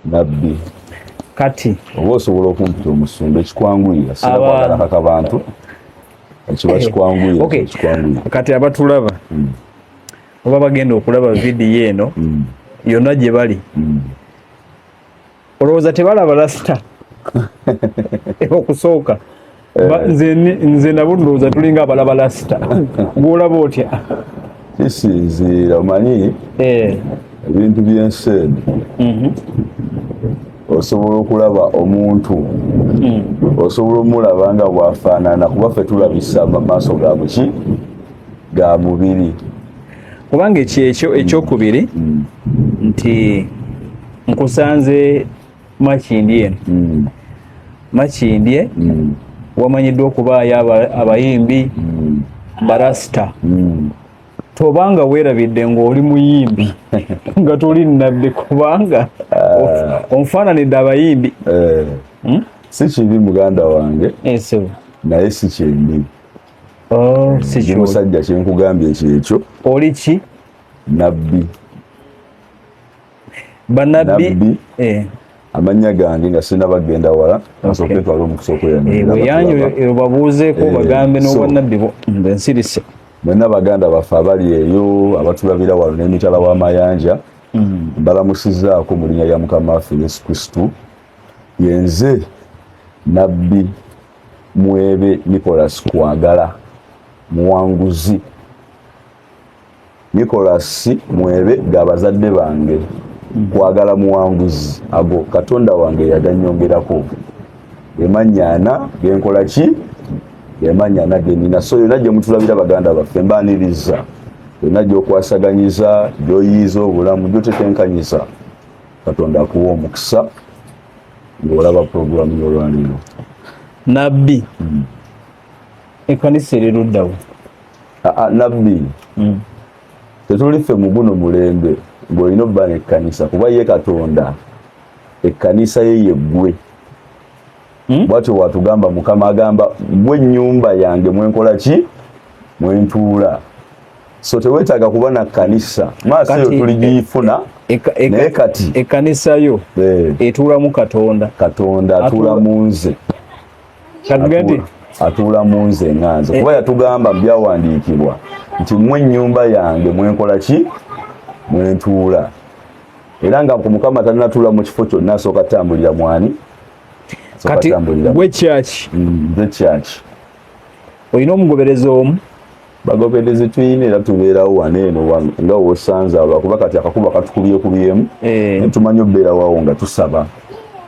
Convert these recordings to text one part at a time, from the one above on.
nabbi kati oba osobola okumpita omusumba ekikwanguyira sirakwagala kaka bantu ekiba kikwanguyira ekikwanguyira kati abatulaba oba bagenda okulaba vidiyo eno yonna gye bali olowooza tebalaba lasita okusooka nze nabo ndowooza tulinga abalaba lasita gwolaba otya kisinziira omanyi ebintu byensi eno osobola okulaba omuntu osobola omulaba nga bwafaanana kuba ffe tulabisa maaso ga buki ga mubiri kubanga ekyekyo ekyokubiri nti nkusanze Makindye eno Makindye wamanyiddwa okubaayo abayimbi balasita tobanga weerabidde ng'oli muyimbi nga toli nabbi kubanga onfaananidde abayimbi si kibi muganda wange naye si kyendi ndi musajja kyenkugambye kyekyo oli ki nabbi bannabbi amannya gange nga sina bagenda wala asooke twala omukisa okweyanyo babuuzeeko bagambe n'obwannabbi nze nsirise mwenna baganda baffe abali eyo abatulabira wano n'emitala w'amayanja mbalamusizaako mu linnya lya mukama waffe Yesu Kristu yenze nabbi Mwebe Nicholas Kwagala muwanguzi Nicholas Mwebe g'abazadde bange Kwagala muwanguzi ago Katonda wange yaganyongerako emannyana genkola ki emannyana genina so yonna gye mutulabira baganda baffe mbaaniriza yonna gy'okwasaganyiza gy'oyiyiza obulamu gy'otetenkanyiza Katonda akuwa omukisa ng'olaba puroguramu y'olwaleero nabbi ekkanisa eriruddawo nabbi tetuli ffe mu guno mulembe ng'olina obba n'ekkanisa kuba ye Katonda ekkanisa ye yeggwe bwatyo watugamba Mukama agamba gwe ennyumba yange mwenkola ki mwentuula so teweetaaga kuba na kkanisa maaso eyo tuligiyifuna naye kati ekkanisa yo etuulamu Katonda atuula mu nze atuula mu nze nga nze kuba yatugamba mu byawandiikibwa nti mmwe ennyumba yange mwenkola ki mwentuula era nga Mukama tannatuula mu kifo kyonna asooka tambulira mwani kati gwe kyaki nze kyaki olina omugoberezi omu bagoberezi tuyina era tubeerawo waneeno nga wosanze lwakuba kati akakuba katukubyekubyemu netumanyi okubeerawo nga tusaba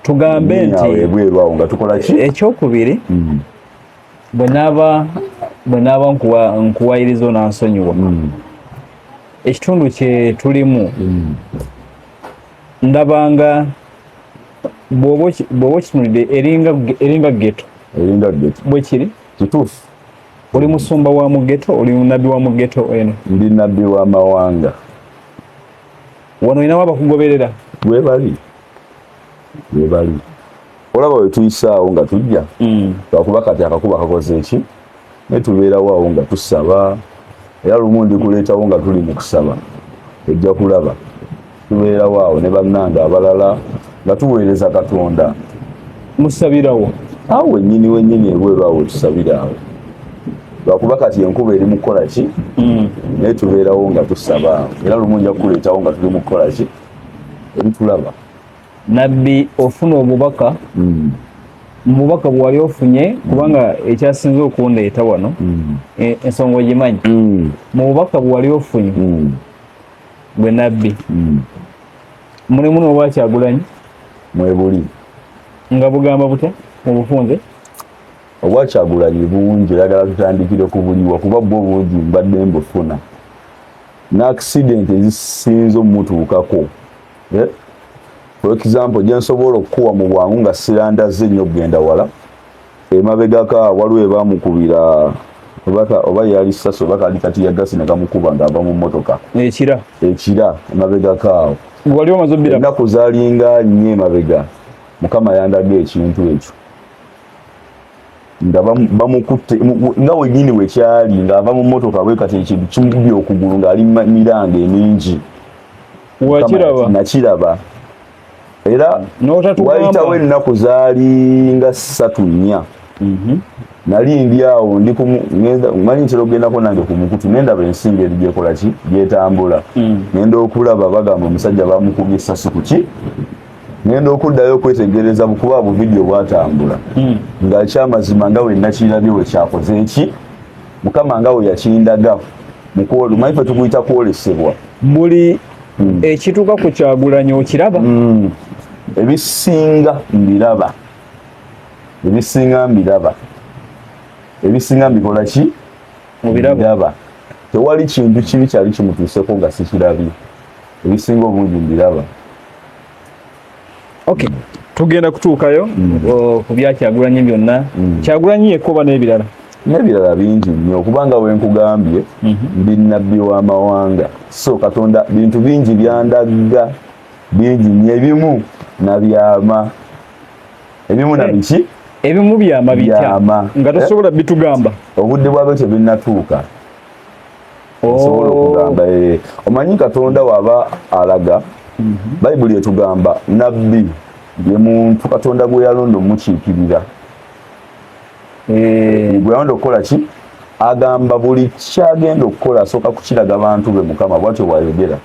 tugambe nti ebweru awo nga tukola ki ekyokubiri bwe naaba nkuwayiriza onansonyiwa ekitundu kye tulimu ndabanga bw'oba okitunudde eringa geto bwe kiri kituufu oli musumba wa mu geto oli nabbi wa mu geto eno ndi nabbi wa mawanga wano olinawo abakugoberera webali olaba we tuyisaawo nga tujja lwakuba kati akakuba kakoze eki netubeerawo awo nga tusaba era lumu ndikuleetawo nga tuli mu kusaba ojja kulaba tubeerawo awo ne bannanga abalala nga tuweereza Katonda musabirawo awo wennyini ebweru awo tusabira awo lwakuba kati enkuba eri mu kukola ki naye tubeerawo nga tusaba era lumu nja kukuleetawo nga tuli mu kukola ki ebitulaba nabbi ofuna obubaka mubaka bwe wali ofunye kubanga ekyasinze okundeeta wano ensonga ogimanyi mu bubaka bwe wali ofunye gwe nabbi mulimu n'obwa Kyagulanyi mwebuli nga bugamba butya mu bufunze obwa Kyagulanyi bungi eragala tutandikire ku buliwa kuba bwo bungi mbadde mbufuna n'accident ezisinze omutuukako for example gyensobola okukuwa mu bwangu nga sirandaze nnyo okugenda wala emabegako waliwo ebamukubira oba yali ssasi oba kali kati yagasi ne kamukuba ng'ava mu mmotoka ekira emabegako awo wali omaze obbira ennaku zaalinga nnyo emabega Mukama yandaga ekintu ekyo nga bamukutte nga wennyini wekyali ng'ava mu mmotoka bwe kati ekintu kimukubye okugulu ng'ali miranga emingi wakiraba nakiraba era era wayitawo ennaku zaali nga 3-4 nali ndi awo manyi ntera ogendako nange ku mukutu nendaba ensinga eri gyekola ki gyetambula ngenda okulaba bagamba omusajja bamukubye essasi ku ki ngenda okuddayo okwetegereza bukuba buvidiyo bwatambula nga kyamazima nga wenna kirabye we kyakoze eki mukama nga we yakindaga manyi fe tukuyita kwolesebwa buli ekituuka ku Kyagulanyi okiraba ebisinga mbikola ki mbiraba tewali kintu kibi kyali kimutuuseko nga sikirabye ebisinga obungi mbiraba. Okay, tugenda kutuukayo ku bya Kyagulanyi byonna. Kyagulanyi yekkoba n'ebirala bingi nnyo kubanga wenkugambye ndi nnabbi w'amawanga so Katonda bintu bingi byandaga bingi nnyo ebimu na biki ebimu byama bitya nga tosobola bitugamba obudde bwabyo tebinnatuuka osobola okugamba omanyi Katonda waba alaga Bayibuli etugamba nabbi ye muntu Katonda gwe yalonda omukiikirira gwe yalonda okukola ki agamba buli kyagenda okukola asooka kukiraga bantu be Mukama bwatyo bwayogera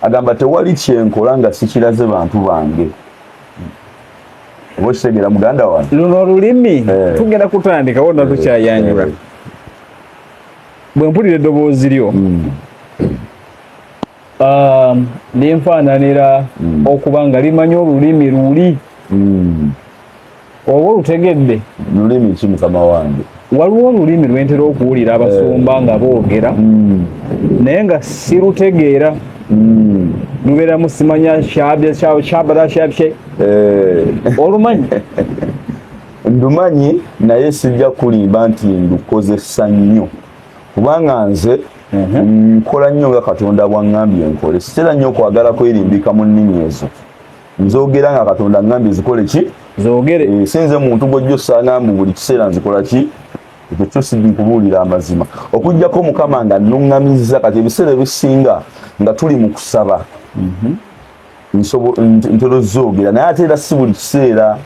agamba tewali kyenkola nga sikiraze bantu bange. Oba okitegera muganda wange luno olulimi tugenda kutandika wonna tukyayanjula bwe mpulira eddoboozi lyo linfaananira okuba nga limanyi olulimi luli oba olutegedde lulimi ki mukama wange waliwo olulimi lwentera okuwulira abasumba nga boogera naye nga sirutegeera lubeeramu simanya kyabala kyabye olumanyi ndumanyi naye sijja kulimba nti ndukozesa nnyo kubanga nze nkola nnyo nga Katonda bw'aŋŋambye nkole sitera nnyo okwagala kwerimbika mu nnimi ezo nzogera nga Katonda aŋŋambye zikole ki zoogere sinze muntu gwojjo saŋŋamba buli kiseera nzikola ki ekyo sidi kubuulira amazima okuggyako Mukama nga nnuŋŋamizza kati ebiseera ebisinga nga tuli mu kusaba ntera zoogera naye ate era si buli kiseera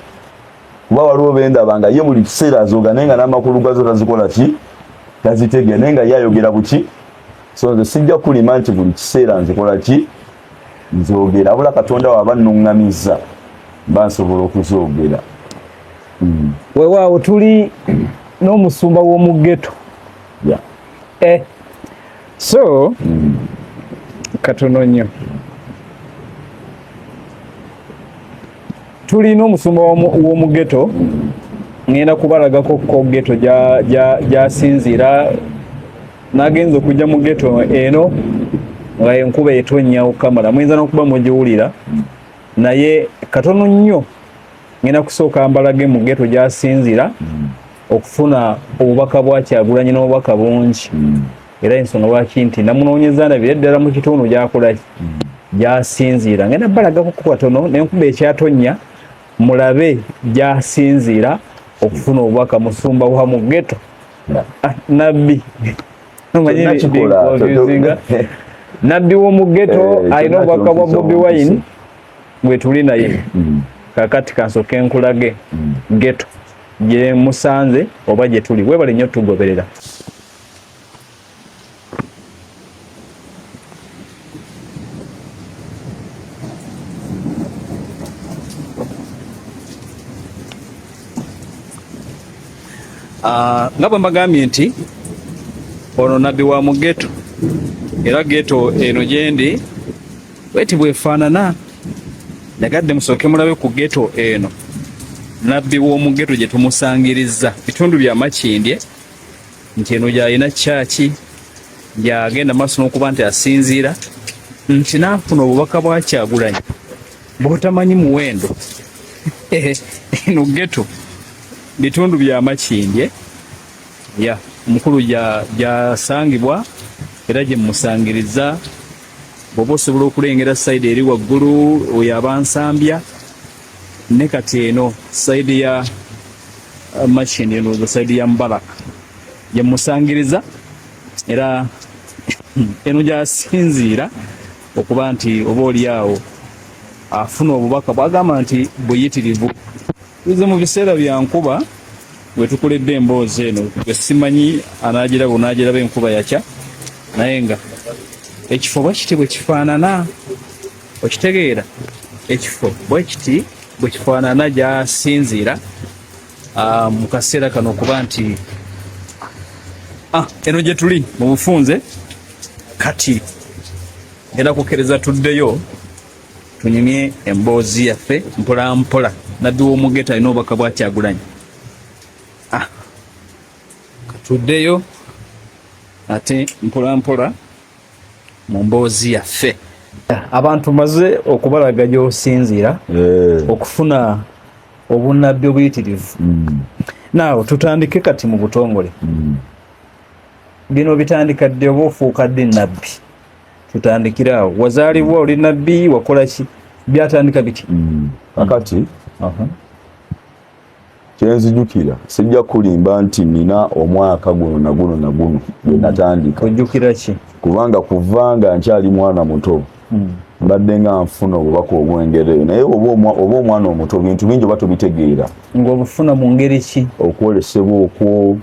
kuba waliwo bendaba nga ye buli kiseera azooga naye nga n'amakulu gazo tazikola ki tazitegera naye nga ye ayogera buki so nze sijja kulima nti buli kiseera nzikola ki nzoogera wabula Katonda waba nnuŋŋamizza mba nsobola okuzoogera. Weewaawo tuli n'omusumba w'omu ghetto so katono nnyo tuli n'omusumba w'omu ghetto ngenda kubalagako ko ghetto gy'asinziira n'agenza okujja mu ghetto eno nga enkuba etonnya okamala muyinza n'okuba mugiwulira naye katono nnyo ngenda kusooka mbalage mu ghetto gy'asinziira okufuna obubaka bwa Kyagulanyi n'obubaka bungi era ensonga lwaki nti namunoonyeza ndabira eddala mu kitundu gy'akola gy'asinziira ngenda balagako katono n'enkuba ekyatonnya mulabe gy'asinziira okufuna obubaka musumba wa mu ghetto nabbi nabbi w'omu ghetto alina obubaka bwa Bobi Wine bwe tuli naye kakati kansooke nkulage ghetto gye musanze oba gye tuli weebale nnyo tugoberera. Nga bwe mbagambye nti ono nabbi wa mu ghetto era ghetto eno gyendi bweti bwefaanana nagadde musooke mulabe ku ghetto eno nabbi w'omu ghetto gye tumusangiriza bitundu bya Makindye nti eno gy'alina kyaki gy'agenda maaso n'okuba nti asinziira nti naafuna obubaka bwa Kyagulanyi bw'otamanyi muwendo eno ghetto bitundu bya Makindye omukulu gy'asangibwa era gye musangiriza bw'oba osobola okulengera sayidi eri waggulu oyo abansambya ne kati eno sayidi ya Makindye eno sayidi ya Mbaraka gye musangiriza era eno gy'asinziira okuba nti oba oli awo afuna obubaka bwagamba nti buyitirivu. Tuze mu biseera bya nkuba bwe tukoledde emboozi eno bwe simanyi anaagiraba onaagiraba enkuba yakya naye nga ekifo bwe kiti bwe kifaanana okitegeera ekifo bwe kiti bwe kifaanana gy'asinziira mu kaseera kano okuba nti eno gye tuli mu bufunze kati era kukkiriza tuddeyo tunyumye emboozi yaffe mpola mpola. Nabbi w'Omugeto alina obubaka bwa Kyagulanyi. Katuddeyo ate mpola mpola mu mboozi yaffe. Abantu maze okubalaga gy'osinziira okufuna obunnabbi obuyitirivu. Naawe tutandike kati mu butongole. Bino bitandika ddi oba ofuuka ddi nabbi? Tutandikiraawo. Wazaalibwa oli nabbi wakola ki? Byatandika biti? Kakati kyenzijukira sijja kulimba nti nina omwaka guno na guno na guno gwe natandika. Ojjukira ki? Kubanga kuvanga nkyali mwana muto mbadde nga nfuna obubaka obw'engeri eyo, naye oba omwana omuto bintu bingi oba tobitegeera. Ng'obufuna mu ngeri ki? Okwolesebwa okwo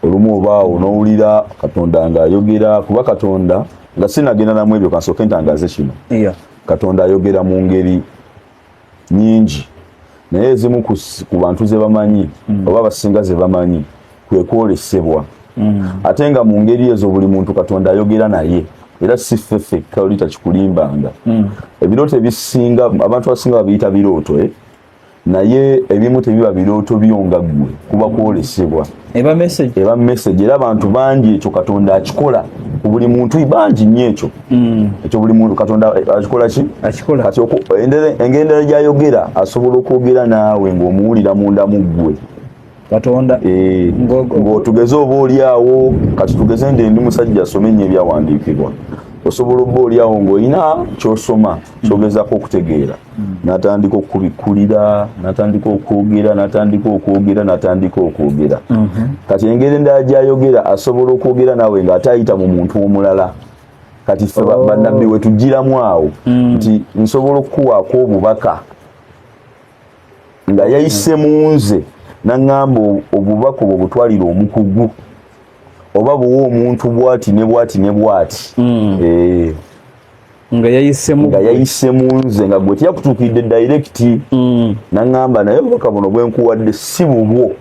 olumu oba onowulira Katonda ng'ayogera, kuba Katonda nga sinagenda namu ebyo kansooke ntangaze kino. Katonda ayogera mu ngeri nyingi naye ezimu ku bantu ze bamanyi oba abasinga ze bamanyi kwe kwolesebwa. Ate nga mu ngeri ezo buli muntu Katonda ayogera naye era si ffeffe kali takikulimbanga. Ebirooto ebisinga abantu abasinga babiyita birooto naye ebimu tebiba birooto byonga ggwe kuba kwolesebwa. Eba message era abantu bangi ekyo Katonda akikola ku buli muntu bangi nnyo ekyo. Ekyo buli muntu Katonda akikola ki? Akikola. Kati engendera gy'ayogera asobola okwogera naawe ng'omuwulira munda mu ggwe. Katonda ng'otugeze oba oli awo kati tugeze ndi musajja asome nnyo ebyawandiikibwa. Osobola oba oli awo ng'olina ky'osoma ky'ogezaako okutegeera n'atandika okubikkulira n'atandika okwogera kati engeri endala gy'ayogera asobola okwogera naawe ng'ate ayita mu muntu omulala. Kati ffe bannabbi we tugiramu awo nti nsobola okukuwaako obubaka nga yayise mu nze n'aŋŋamba obubaka obwo butwalira omukugu oba buwa omuntu bwati ne bwati ne bwati. Nga yayise mu nze nga gwe tiyakutuukidde direct. N'aŋŋamba naye obubaka buno bwe nkuwadde si bubwo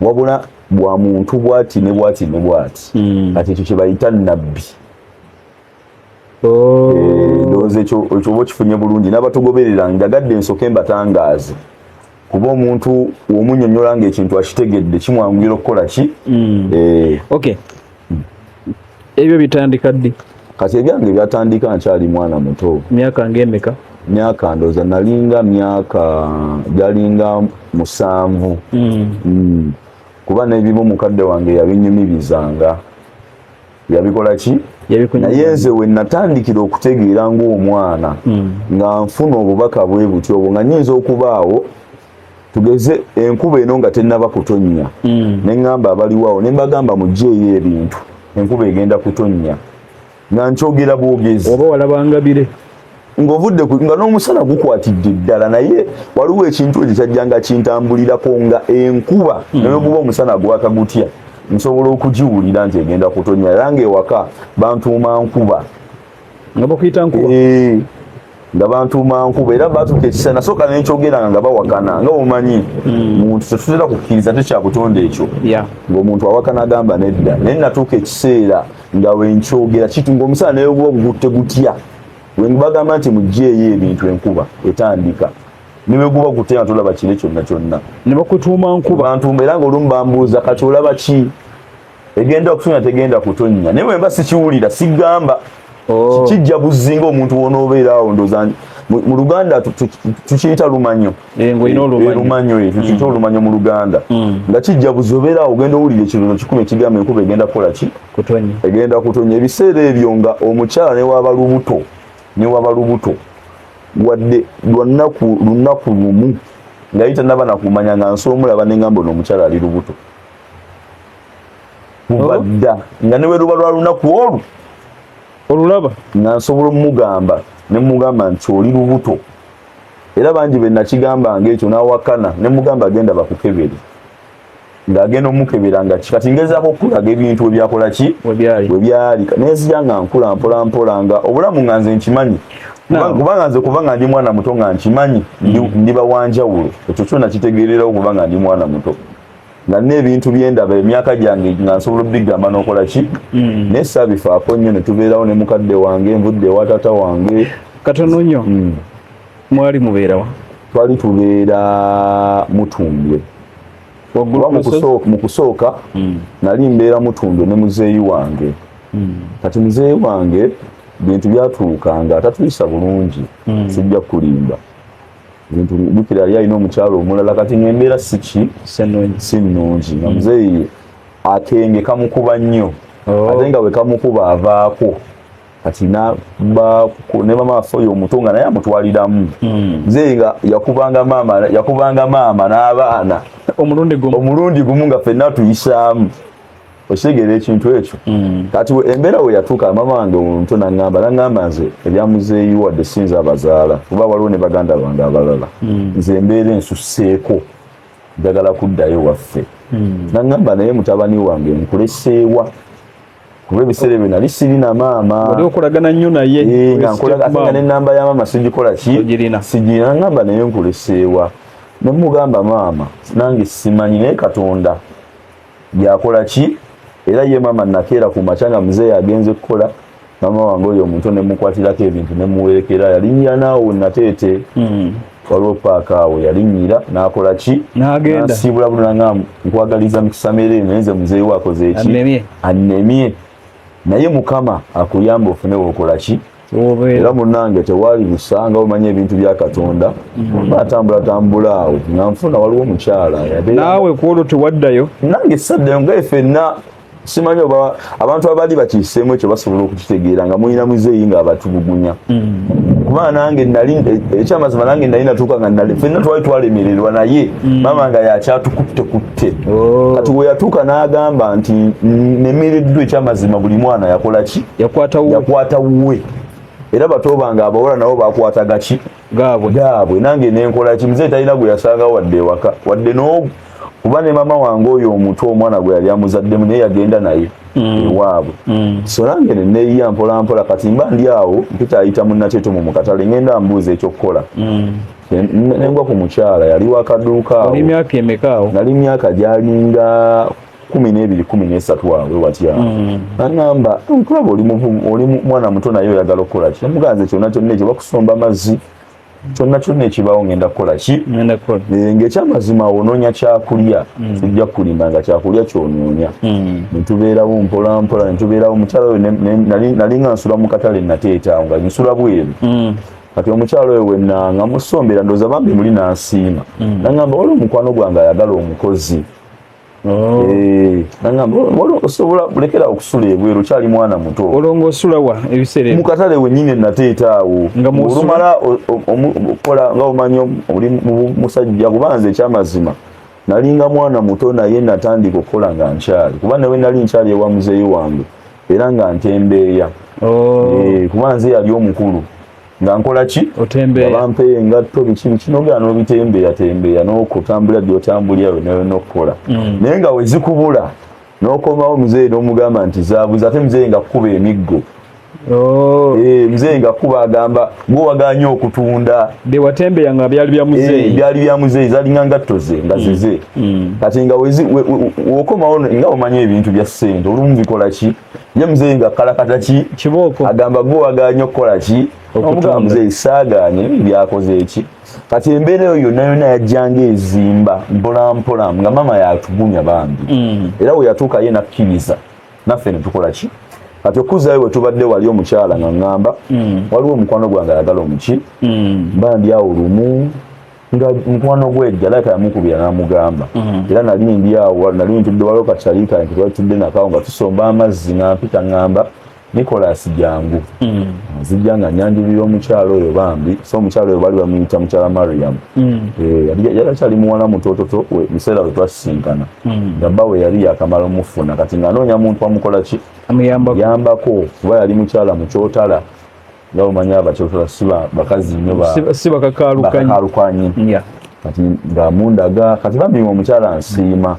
wabula bwa muntu bwati ne bwati ne bwati. Kati ekyo kye bayita nabbi. Ndowooza ekyo oba okifunye bulungi n'abatugoberera njagadde ensooke mbatangaaze kuba omuntu w'omunnyonnyola ng'ekintu akitegedde kimwanguira okukola ki? Okay. Ebyo bitandika ddi? Kati ebyange byatandika nkyali mwana muto. Myaka ng'emeka? Myaka ndowooza nalinga galinga 7. Kuba n'ebimu mukadde wange yabinyumibizanga. Yabikola ki? Naye nze we natandikira okutegeera ng'omwana nga nfuna obubaka bwe butyo obwo nga nnyinza okubaawo tugeze enkuba eno nga tennaba kutonnya ne ŋŋamba abaliwawo ne mbagamba muggyeeyo ebintu enkuba egenda kutonnya nga nkyogera bwogezi oba walabanga bire ng'ovudde nga n'omusana gukwatidde ddala naye waliwo ekintu ekyo kyajjanga kintambulirako nga enkuba naye guba omusana gwaka gutya nsobola okugiwulira nti egenda kutonnya era ng'ewaka bantuuma nkuba nga bakuyita nkuba nga bantuuma nkuba era batuuka ekisa nasooka nenkyogera nga bawakana nga omanyi muntu tetutera kukkiriza tekyakutonda ekyo ng'omuntu awakana agamba nedda naye natuuka ekiseera nga wenkyogera kitu ng'omusana naye guba gugutte gutya webagamba nti muggyeeyo ebintu enkuba etandika niwe guba gutya tolaba kire kyonna kyonna ne bakutuuma nkuba bantuuma era ng'olumu bambuuza kati olaba ki egenda okutonya tegenda kutonnya naye wemba sikiwulira sigamba kijja buzzinga omuntu wonoobeera awo ndooza mu Luganda tukiyita lumanyo lumanyo tukiyita olumanyo mu Luganda nga kijja buzi obeera awo ogenda owulira ekirozo kikumi ekigamba enkuba egenda kukola ki egenda kutonya ebiseera ebyo nga omukyala newaba lubuto wadde lunaku lumu nga yita naba nakumanya nga nsoomulaba neŋŋamba ono omukyala ali lubuto kubadda nga newe luba lwa lunaku olwo olulaba nga nsobola omugamba ne mugamba nti oli lubuto era bangi be nakigamba ng'ekyo n'awakana ne mugamba agenda bakukebere ng'agenda omukebera nga kati ngezaako okulaga ebintu we byakola ki we byali nezija nga nkula mpola nga obulamu nga nze nkimanyi kubanga nze kuba nga ndi mwana muto nga nkimanyi ndi bawanjawulo ekyo kyonna kitegeererawo kuba nga ndi mwana muto nga n'ebintu byendaba emyaka gyange nga nsobola obigamba n'okola ki naye saabifaako nnyo ne tubeerawo ne mukadde wange nvudde ewa taata wange katono nnyo mwali mubeerawa twali tubeera Mutundwe mu kusooka nali mbeera Mutundwe ne muzeeyi wange kati muzeeyi wange bintu byatuukanga atatuyisa bulungi sijja kulimba bintu bukira yali alina omukyalo omulala kati ng'embeera si nnungi nga muzeeyi akenge kamukuba nnyo ate nga bwe kamukuba avaako kati ne mama waffe oyo omuto nga naye amutwaliramu muzeeyi nga yakubanga maama n'abaana omulundi gumu nga ffenna tuyisaamu okitegeera ekintu ekyo kati embeera we yatuuka mama wange omuntu n'aŋŋamba nze ebya muzeeyi wadde sinza abazaala kuba waliwo ne baganda bange abalala nze embeera ensusseeko njagala kuddayo waffe n'aŋŋamba naye mutabani wange nkuleseewa kuba ebiseera ebyo nali sirina maama oli okolagana nnyo naye ate nga n'ennamba ya maama sigikola ki sigirina n'aŋŋamba naye nkuleseewa ne mugamba maama nange simanyi naye Katonda yakola ki era ye maama nakeera ku makya nga muzeeyi agenze kukola maama wange oyo omuntu ne mukwatirako ebintu ne muwerekera yalinnyira naawe nateete waliwo paaka awo yalinnyira n'akola ki nasiibula buno nanga nkwagaliza mikisa mere naye nze muzeeyi wakoze eki annemye naye Mukama akuyamba ofune wokola ki era munnange tewaali busanga omanya ebintu bya Katonda batambula awo nga nfuna waliwo omukyala naawe kwolwo tewaddayo nange saddayo nga ffenna simanyi oba abantu abali bakiiseemu ekyo basobola okukitegeera nga mulina muzeeyi nga abatubugunya kuba nange ekyamazima nange nali natuuka nga ffenna twali twalemererwa naye maama nga yakyatukutte kati we yatuuka n'agamba nti nemereddwa ekyamazima buli mwana yakola ki yakwata wuwe era bato bange abawala nabo bakwataga ki gaabwe nange nenkola ki muzeeyi talina gwe yasanga wadde ewaka wadde kuba ne mama wange oyo omuto omwana gwe yali amuzaddemu naye yagenda naye ewaabwe so nange neneeyiya mpolampola kati mba ndi awo mpitaayita munnateto mu katale ngenda mbuuza ekyokukola nengwa ku mukyala yali wakaduuka awo nali myaka gyalinga 12 13 awo watyawo naŋŋamba nkulaba oli mwana muto naye oyagala okukola ki namuganze kyonna kyonna ekyo bakusomba mazzi kyonna kyonna ekibaawo ngenda kukola ki ng'ekyamazima onoonya kyakulya sijja kulimba nga kyakulya kyonoonya netubeerawo mpolampola netubeerawo omukyala oyo nali nga nsula mu katale nateetaawo nga nsula bweru kati omukyala oyo wenanga musombera ndooza bambi muli nansiima naŋŋamba waliwo omukwano gwange ayagala omukozi osobola lekera okusula ebweru kyali mwana muto olongosulawa ebiseera mu katale wennyini nateetaawo olumala okola nga omanyi oli musajja kubanza ekyamazima nalinga mwana muto naye natandika okukola nga nkyali kuba nawe nali nkyali ewa muzeeyi wange era nga ntembeeya kuba nze yali omukulu nga nkola ki abampeeyo engatto biki nogera n'obitembeeyatembeeya n'okutambula byotambulira wenawe n'okukola naye nga wezikubula n'okomawo muzeeyi n'omugamba nti zaabuze ate muzeeyi nga kukuba emiggo muzeeyi nga kuba agamba gwe waganye okutunda watembeeya nga byali bya muzeeyi zalinga ngatto ze nga zize kati nga wokomawo nga omanya ebintu bya ssente olumu bikola ki ye muzeeyi nga kalakata ki kibooko agamba gwe waganye okukola ki omugamba muzeeyi saaganye byakoze eki kati embeera eyo yonna yonna yajjanga ezimba mpolampola nga mama yatugumya bambi era we yatuuka ye nakkiriza naffe ne tukola ki kati okuzaayo we tubadde wali omukyala nga ŋŋamba waliwo omukwano gwange ayagala omuki mba ndi awo lumu nga mukwano gwejja layika yamukubira n'amugamba era nali ndi awo nali ntudde waliwo kakyalika nti twali tudde nakawo nga tusomba amazzi nampita ŋŋamba Nicholas jangu zijja nga nyanjulira omukyalo oyo bambi so omukyalo oyo bali bamuyita mukyala Mariam yali kyali muwana mutototo biseera we twasisinkana nga we yali yakamala omufuna kati nga anoonya muntu amukola ki yambako kuba yali mukyala mukyotala nga omanyi abakyotula siba bakazi nnyo si bakakalukanyi kati ng'amundaga kati bambi omukyala nsiima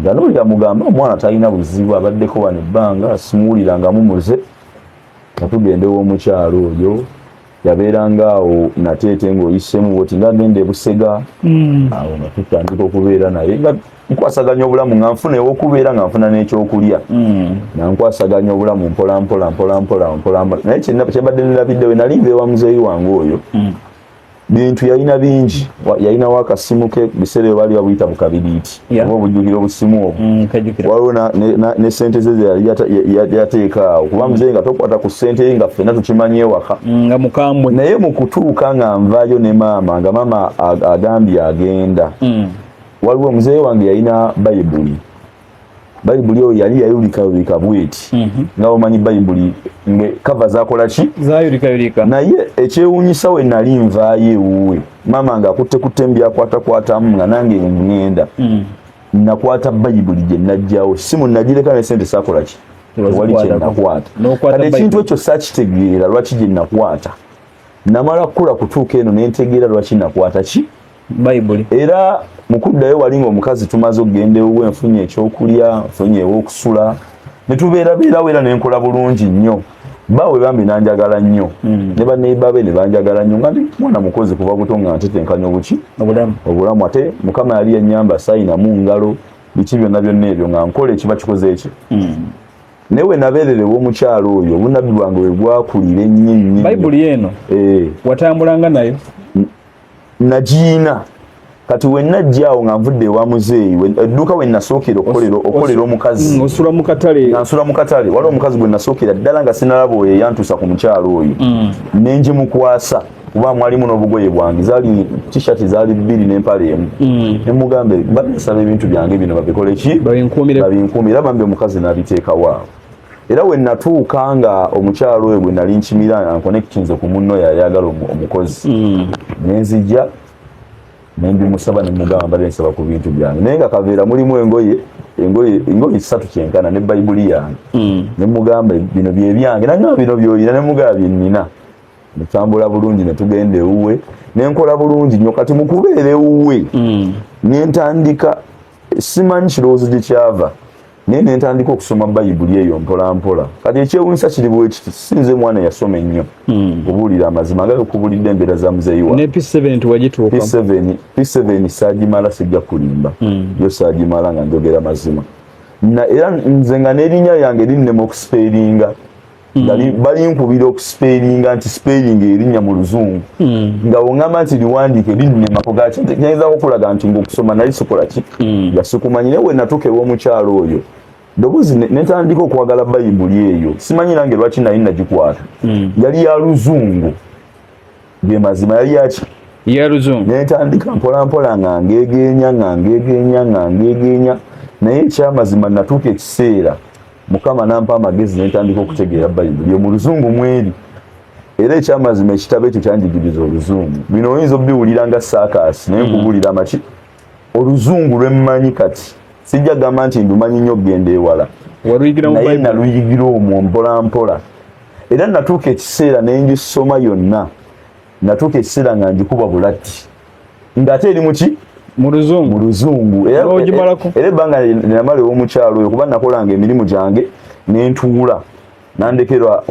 nga n'oli amugamba omwana talina buzibu abaddeko wano ebbanga simuwuliranga mumuze nga tugenda ew'omukyalo oyo yabeeranga awo nateete ng'oyisemu bwoti ng'agenda ebusega awo nga tutandika okubeera naye nga nkwasaganya obulamu nga nfuna ew'okubeera nga nfuna n'ekyokulya nga nkwasaganya obulamu mpola naye kyembadde nirabiddewe nalinga ewa muzeeyi wange oyo bintu yalina bingi yalinawo akasimu ke biseera bali babuyita bukabiriiti oba obujjukira obusimu obwo waliwo ne sente ze yateeka awo kuba muzeeyi nga tokwata ku sente nga ffenna tukimanyi ewaka nga mukambwe naye mu kutuuka nga nvaayo ne maama nga maama agambye agenda waliwo muzeeyi wange yalina bayibuli oyo yali yayulikayulika bweti nga omanyi bayibuli kava zakola ki zayulikayulika naye ekyewuunyisa we nali nvaayo ewuwe maama nga akutte mbyakwatakwatamu nga nange ngenda nakwata bayibuli gye najjawo simu nagireka ne sente sakola ki wali kye nakwata kati ekintu ekyo saakitegeera lwaki gye nakwata namala kukula kutuuka eno nentegeera lwaki nakwata ki bayibuli era mukuddayo wali ng'omukazi tumaze okugenda ewuwe nfunye ekyokulya nfunye ew'okusula ne tubeerabeerawo era nenkola bulungi nnyo bawe bambi nanjagala nnyo ne baneiba be ne banjagala nnyo nga ndi mwana mukozi kuva buto nga ntetenkanya obuki obulamu ate mukama yali yannyamba sayinamu ngalo biki byonna ebyo nga nkola ekiba kikoze eki naye we nabeererewo omukyalo oyo obunabbi bwange we bwakulira ennyo bayibuli eno watambulanga nayo nagiina kati we najjaawo nga nvudde ewa muzeeyi edduuka we nasookera okukolera omukazi osula mu katale nansula mu katale waliwo omukazi gwe nasookera ddala nga sinalaba oyo eyantuusa ku mukyalo oyo nengimukwasa kuba mwalimu n'obugoye bwange zaali t-shirt zaali 2 n'empale emu nemugambe basaba ebintu byange bino babikole ki babinkuumira bambi omukazi n'abiteekawo awo era we natuuka nga omukyalo oyo gwe nali nkimira ankonekitinze ku munno yayagala omukozi nenzijja nembimusaba nemugamba mbadde nsaba ku bintu byange naye nga kaveera mulimu engoye 3 kyenkana ne bayibuli yange nemugamba bino byebyange nanga bino byolina nemugamba byennina netambula bulungi netugenda ewuwe nenkola bulungi nnyo kati mukubeera ewuwe nentandika simanyi kirowoozo gye kyava naye nentandika okusoma bayibuli eyo mpolampola kati ekyewuunyisa kiri bwekiti sinze mwana yasoma ennyo kubuulira amazima nga okubulidde embeera za muzeeyi wa P7 tewagituuka P7 saagimala sijja kulimba yo saagimala nga njogera mazima era nze nga n'erinnya yange linnema okusipeeringa balinkubira okusipeeringa nti sipeeringa erinnya mu luzungu nga woŋŋamba nti liwandiike linnema kuganyinza okulaga nti ngaokusoma nali sikola ki nga sikumanyi naye we natuuka ew'omukyalo oyo ddoboozi netandika okwagala bayibuli eyo simanyi nange lwaki nali nagikwata yali ya luzungu bye mazima yali yaki ya luzungu netandika mpolampola nga ngeegenya naye ekyamazima natuuka ekiseera mukama nampa amagezi netandika okutegeera bayibuli yo mu luzungu mweri era ekyamazima ekitabo ekyo kyanjigiriza oluzungu bino oyinza obiwulira nga saakasi naye nkubulira maki oluzungu lwemmanyi kati sijja gamba nti ndumanyi nnyo okgenda ewala naye naluyigira omwo mpolampola era natuuka ekiseera nengisoma yonna natuuka ekiseera nga njikuba bulatti ng'ate eri muki mu luzungu era ebbanga namala ew'omukyalo oyo kuba nakolanga emirimu gyange nentuula nandekerwa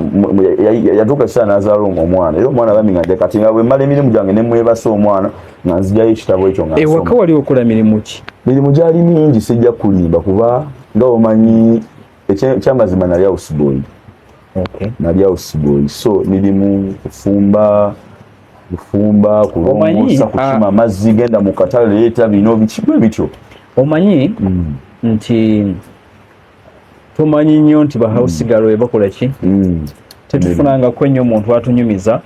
yatuuka ekiseera nazaala omwana era omwana bami nga kati nga bwe mmala emirimu gyange nemwebasa omwana nga nzigyayo ekitabo ekyo nga ewaka wali okola mirimu ki mirimu gyali mingi sijja kulimba kuba nga omanyi ekyamazima nali houseboy so mirimu kufumba kulongoosa kukima amazzi genda mu katale leeta bino bikibwe bityo omanyi nti tumanyi nnyo nti bahouse girl bakola ki tetufunangako ennyo omuntu atunyumiza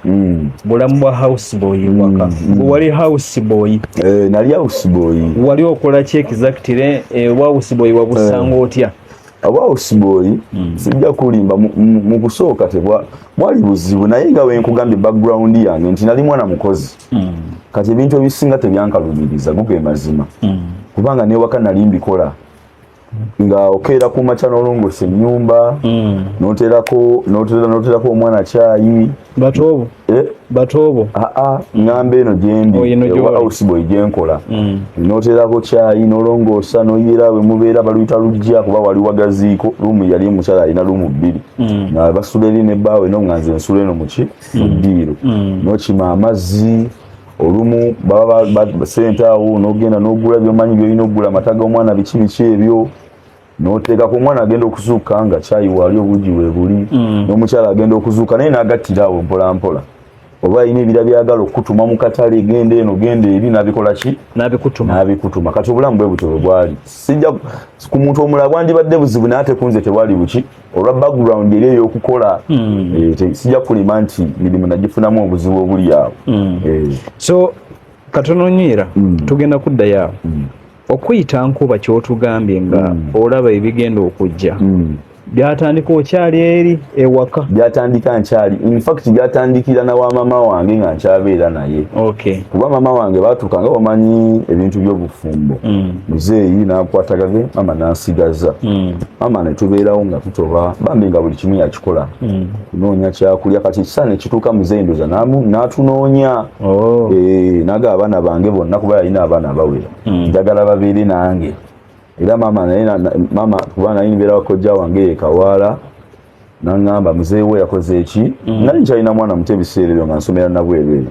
bulamu bwa houseboy waka gwe wali houseboy nali houseboy wali okola ki exactly wa houseboy wabusanga otya houseboy sijja kulimba mu kusooka mwali buzibu naye nga wenkugambye background yange nti nali mwana mukozi kati ebintu ebisinga tebyankalumiriza guge mazima kubanga newaka nali mbikola nga okeera ku makya n'olongoosa ennyumba n'oterako omwana caayi batobo ngamba eno gyendi houseboy gyenkola n'oterako caayi n'olongoosa n'oyera bwe mubeera baluyita lujja kuba wali wagaziiko luumu yali mukyala alina luumu 2 nga basula eri nebbaawe eno nga nze nsula eno muki mu ddiiro n'okima amazzi olumu baba sente awo n'ogenda n'ogula by'omanyi by'olina okugula amata g'omwana biki ebyo n'oteeka ku omwana agenda okuzuuka nga caayi wali obugi we buli n'omukyala agenda okuzuuka naye n'agattira awo mpola mpola oba alina ebira byagala okutuma mu katale genda eno genda eri n'abikola ki n'abikutuma kati obulamu bwe butyo bwali sijja ku muntu omulala bwandibadde buzibu naye ate kunze tewali buki olwa background eri ey'okukola sijja kulima nti mirimu nagifunamu obuzibu obuli awo so katono nyiira tugenda kuddayo awo okuyita nkuba kyotugambye nga olaba ebigenda okujja byatandika okyali eri ewaka byatandika nkyali in fact byatandikira na wa mama wange nga nkyabeera naye kuba mama wange baatuuka nga bamanyi ebintu by'obufumbo muzeeyi n'akwatagage mama n'ansigaza mama ne tubeerawo nga tutoba bambi nga buli kimu yakikola kunoonya kyakulya kati kisa ne kituuka muzeeyi ndoza n'atunoonya naga abaana bange bonna kuba yalina abaana abawera njagala babeere nange era mama kuba naye nibeera wakojja wange ekawaala n'angamba muzeeyi we yakoze eki nali nkyalina mwana muto ebiseera ebyo nga nsomera nabwereere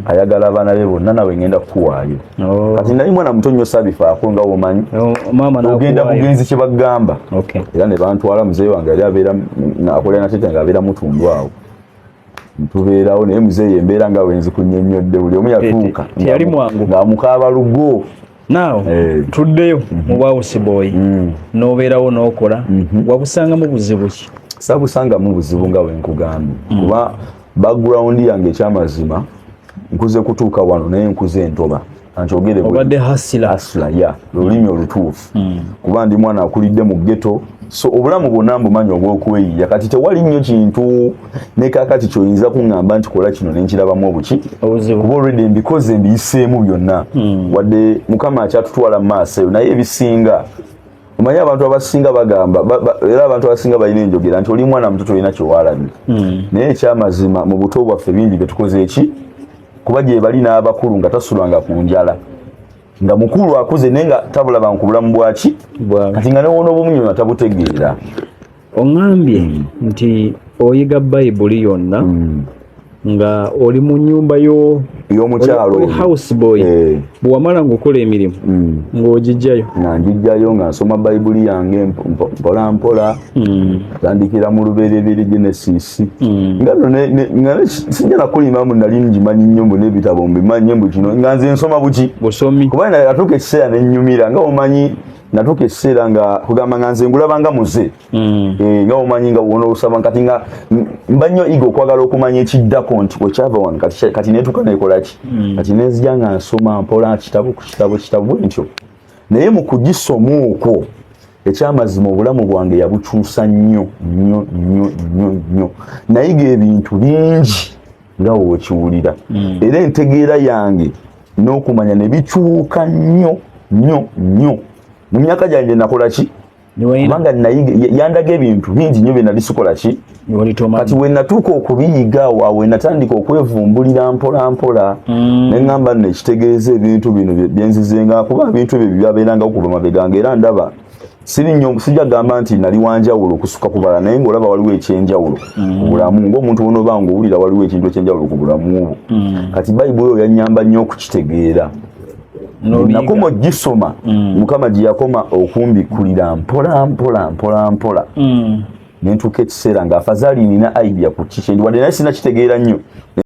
ayagala abaana be bonna nawe ngenda kukuwaayo kati nali mwana muto nnyo saabifaako nga womanyi ogenda bugenzi kye bagamba era ne bantwala muzeeyi wange yali abeera akolera natete nga abeera mutundu awo ntubeerawo naye muzeeyi embeera nga wenzikunyonnyodde buli omu yatuuka ng'amukaaba lugo tuddeyo mu houseboy n'obeerawo n'okola wabusangamu buzibu ki sabusangamu buzibu nga wenkugambye kuba background yange ekyamazima nkuze kutuuka wano naye nkuze entoba obadde hasila lulimi olutuufu kuba ndi mwana akulidde mu ghetto so obulamu bwonna mbumanyi obw'okweyiya kati tewali nnyo kintu ne kaakati kyoyinza kuŋŋamba nti kola kino ne nkirabamu obuki kuba olwedde mbikoze mbiyiseemu byonna wadde mukama akyatutwala mu maaso eyo naye ebisinga omanyi abantu abasinga bagamba era abantu abasinga balina enjogera nti oli mwana muto tolina kyewaalabye naye ekyamazima mu buto bwaffe bingi bye tukoze eki kuba gye bali n'abakulu nga tasulwanga ku njala nga mukulu akuze naye nga tabulaba ku bulamu bwaki kati nga newoona obumunyo tabutegeera oŋŋambye nti oyiga bayibuli yonna nga oli mu nnyumba y'omukyalo houseboy bwewamala ng'okola emirimu ng'ogijjayo nga njijjayo nga nsoma bayibuli yange mpola mpola tandikira mu lubereberye Genesis nga sijja nakulimamu nali ngimanyi nnyo mbu n'ebitabo mbimanyi mbu kino nga nze nsoma buki busomi kuba natuuka ekiseera nennyumira nga omanyi natuuka ekiseera nga kugamba nga nze ngulabanga muze nga omanyi nga wona olusaba kati nga mba nnyo iga okwagala okumanya ekiddako nti wekyava wano kati netuuka nekolaki kati nenzija nga nsoma mpola kitabo ku kitabo bwentyo naye mu kugisoma okwo ekyamazima obulamu bwange yabukyusa nnyo nayiga ebintu bingi nga wekiwulira era entegeera yange n'okumanya ne bikyuka nnyo mu myaka gyange nakola ki kubanga yandaga ebintu bingi nnyo bye nali sikola ki kati we natuuka okubiyiga awo we natandika okwevumbulira mpola mpola ne ŋŋamba nno ekitegeeza ebintu bino byenzizenga kuba ebintu ebyo byabeeranga okuva mabegange era ndaba sijja gamba nti nali wanjawulo okusuka ku balala naye ng'olaba waliwo ekyenjawulo ku bulamu ng'omuntu bonoba ng'owulira waliwo ekintu ekyenjawulo ku bulamu obwo kati bayibuli oyo yannyamba nnyo okukitegeera nakoma ogisoma mukama gye yakoma okumbikulira mpola nentuuka ekiseera nga afazaali nina idea ku kiki wadde naye sinakitegeera nnyo